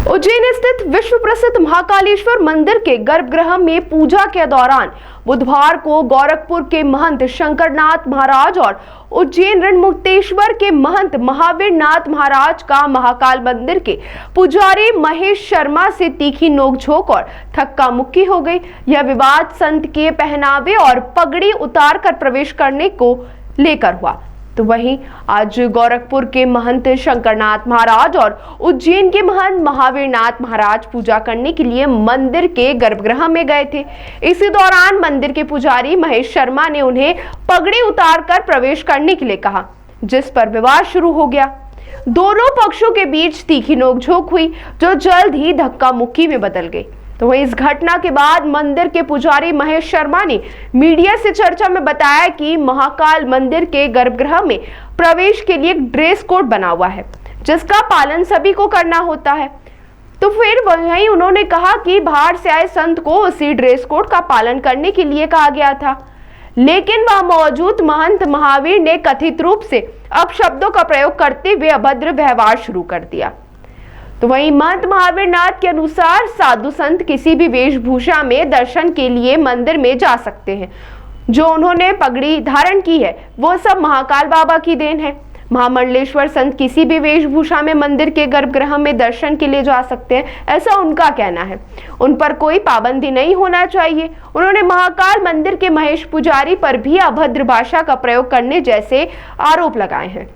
उज्जैन स्थित विश्व प्रसिद्ध महाकालेश्वर मंदिर के गर्भगृह में पूजा के दौरान बुधवार को गोरखपुर के महंत शंकरनाथ महाराज और उज्जैन रणमुक्तेश्वर के महंत महावीर नाथ महाराज का महाकाल मंदिर के पुजारी महेश शर्मा से तीखी नोकझोंक और धक्का मुक्की हो गई। यह विवाद संत के पहनावे और पगड़ी उतार कर प्रवेश करने को लेकर हुआ। तो वहीं आज गोरखपुर के महंत शंकरनाथ महाराज और उज्जैन के महंत महावीर नाथ महाराज पूजा करने के लिए मंदिर के गर्भगृह में गए थे। इसी दौरान मंदिर के पुजारी महेश शर्मा ने उन्हें पगड़ी उतारकर प्रवेश करने के लिए कहा, जिस पर विवाद शुरू हो गया। दोनों पक्षों के बीच तीखी नोकझोंक हुई, जो जल्द ही धक्का मुक्की में बदल गई। तो इस घटना के बाद मंदिर के पुजारी महेश शर्मा ने मीडिया से चर्चा में बताया कि महाकाल मंदिर के गर्भगृह में प्रवेश के लिए एक ड्रेस कोड बना हुआ है, जिसका पालन सभी को करना होता है। तो फिर वहीं उन्होंने कहा कि बाहर से आए संत को उसी ड्रेस कोड का पालन करने के लिए कहा गया था, लेकिन वह मौजूद महंत महावीर ने कथित रूप से अपशब्दों का प्रयोग करते हुए अभद्र व्यवहार शुरू कर दिया। तो वहीं महंत महावीर नाथ के अनुसार साधु संत किसी भी वेशभूषा में दर्शन के लिए मंदिर में जा सकते हैं। जो उन्होंने पगड़ी धारण की है वो सब महाकाल बाबा की देन है। महामंडलेश्वर संत किसी भी वेशभूषा में मंदिर के गर्भगृह में दर्शन के लिए जा सकते हैं, ऐसा उनका कहना है। उन पर कोई पाबंदी नहीं होना चाहिए। उन्होंने महाकाल मंदिर के महेश पुजारी पर भी अभद्र भाषा का प्रयोग करने जैसे आरोप लगाए हैं।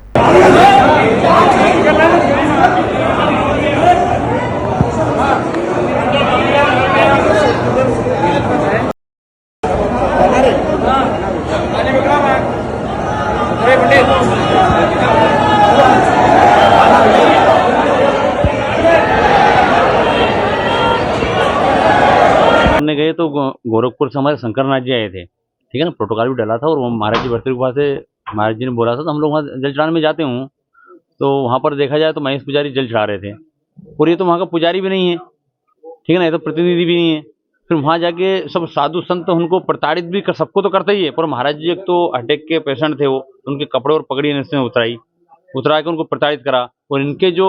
हमने गए तो गोरखपुर से हमारे शंकरनाथ जी आए थे, ठीक है ना। प्रोटोकॉल भी डाला था और वो महाराज जी बर्तरी गुफा से महाराज जी ने बोला था, तो हम लोग वहाँ जल चढ़ाने में जाते हूँ। तो वहाँ पर देखा जाए तो महेश पुजारी जल चढ़ा रहे थे, और ये तो वहाँ का पुजारी भी नहीं है, ठीक है ना, ये तो प्रतिनिधि भी नहीं है। फिर वहाँ जाके सब साधु संत उनको प्रताड़ित भी कर, सबको तो करते ही है, पर महाराज जी एक तो अटैक के पेशेंट थे, वो उनके कपड़े और पगड़ी इसने उतरा के उनको प्रताड़ित करा। और इनके जो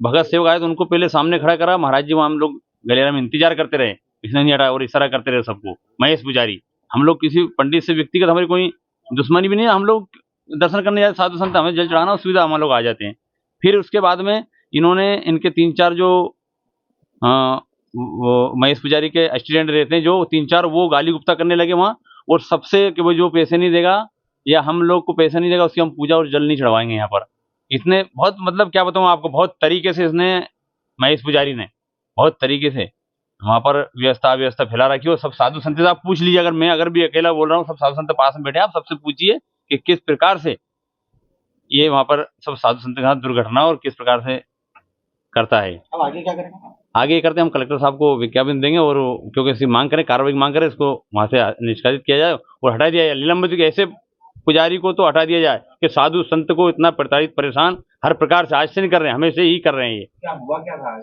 भगत सेवक आए तो उनको पहले सामने खड़ा करा। महाराज जी वहाँ हम लोग गलियारा में इंतजार करते रहे, इसने नहीं हटाया और इशारा करते रहे सबको। महेश पुजारी, हम लोग किसी पंडित से व्यक्तिगत हमारी कोई दुश्मनी भी नहीं है, हम लोग दर्शन करने जाते साधु संत, हमें जल चढ़ाना सुविधा हम लोग आ जाते हैं। फिर उसके बाद में इन्होंने इनके 3-4 जो वो महेश पुजारी के स्टूडेंट रहते हैं, जो 3-4 वो गाली गुप्ता करने लगे वहाँ, और सबसे कि वो जो पैसे नहीं देगा या हम लोग को पैसा नहीं देगा उसकी हम पूजा और जल नहीं चढ़वाएंगे यहाँ पर। इसने बहुत, मतलब क्या बताऊँ आपको, बहुत तरीके से इसने महेश पुजारी ने बहुत तरीके से वहाँ पर व्यवस्था फैला रखी। और सब साधु संत से आप पूछ लीजिए, अगर भी अकेला बोल रहा हूँ, सब साधु संत पास में बैठे, आप सबसे पूछिए कि किस प्रकार से ये वहाँ पर सब साधु संत के साथ दुर्घटना और किस प्रकार से करता है। अब आगे क्या करेंगे? आगे करते हैं हम कलेक्टर साहब को विज्ञापन देंगे, और क्योंकि इसकी मांग करें, कार्रवाई की मांग करें, इसको वहाँ से निष्कासित किया जाए और हटा दिया जाए। निलंबित ऐसे पुजारी को तो हटा दिया जाए कि साधु संत को इतना प्रताड़ित परेशान हर प्रकार से आज से नहीं कर रहे हैं, हमेशा ही कर रहे हैं। ये क्या हुआ क्या था?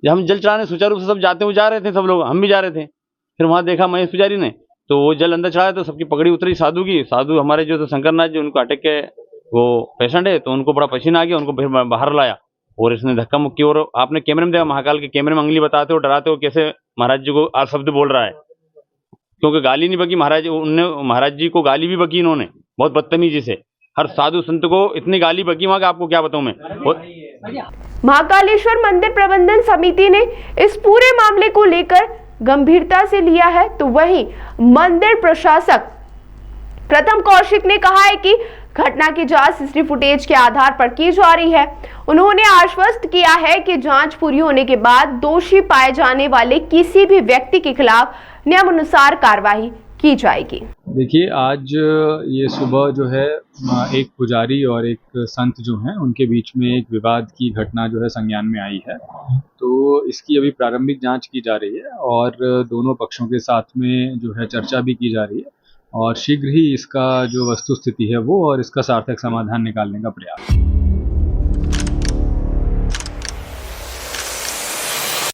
जब हम जल चढ़ाने सुचारू रूप से सब जाते हुए जा रहे थे, सब लोग, हम भी जा रहे थे, फिर वहाँ देखा महेश पुजारी ने, तो वो जल अंदर चढ़ाया तो सबकी पगड़ी उतरी साधु की। साधु हमारे जो शंकरनाथ जी, उनको अटैक के वो पेशेंट है, तो उनको बड़ा पसीना आ गया, उनको फिर बाहर लाया और इसने धक्का मुक्की। और आपने कैमरे में देखा, महाकाल के कैमरे में अंगली बताते हो, डराते हो, कैसे महाराज जी को शब्द बोल रहा है, क्योंकि गाली नहीं बकी महाराज, उनने महाराज जी को गाली भी बकी इन्होंने बहुत बदतमीजी से। हर साधु संत को इतनी गाली बकी वहां, आपको क्या बताऊं मैं। महाकालेश्वर मंदिर प्रबंधन समिति ने इस पूरे मामले को लेकर गंभीरता से लिया है। तो वहीं मंदिर प्रशासक प्रथम कौशिक ने कहा है कि घटना की जांच सीसीटीवी फुटेज के आधार पर की जा रही है। उन्होंने आश्वस्त किया है कि जांच पूरी होने के बाद दोषी पाए जाने वाले किसी भी व्यक्ति के खिलाफ नियमानुसार कार्रवाई की जाएगी। देखिए, आज ये सुबह जो है एक पुजारी और एक संत जो हैं उनके बीच में एक विवाद की घटना जो है संज्ञान में आई है। तो इसकी अभी प्रारंभिक जांच की जा रही है और दोनों पक्षों के साथ में जो है चर्चा भी की जा रही है, और शीघ्र ही इसका जो वस्तु स्थिति है वो और इसका सार्थक समाधान निकालने का प्रयास।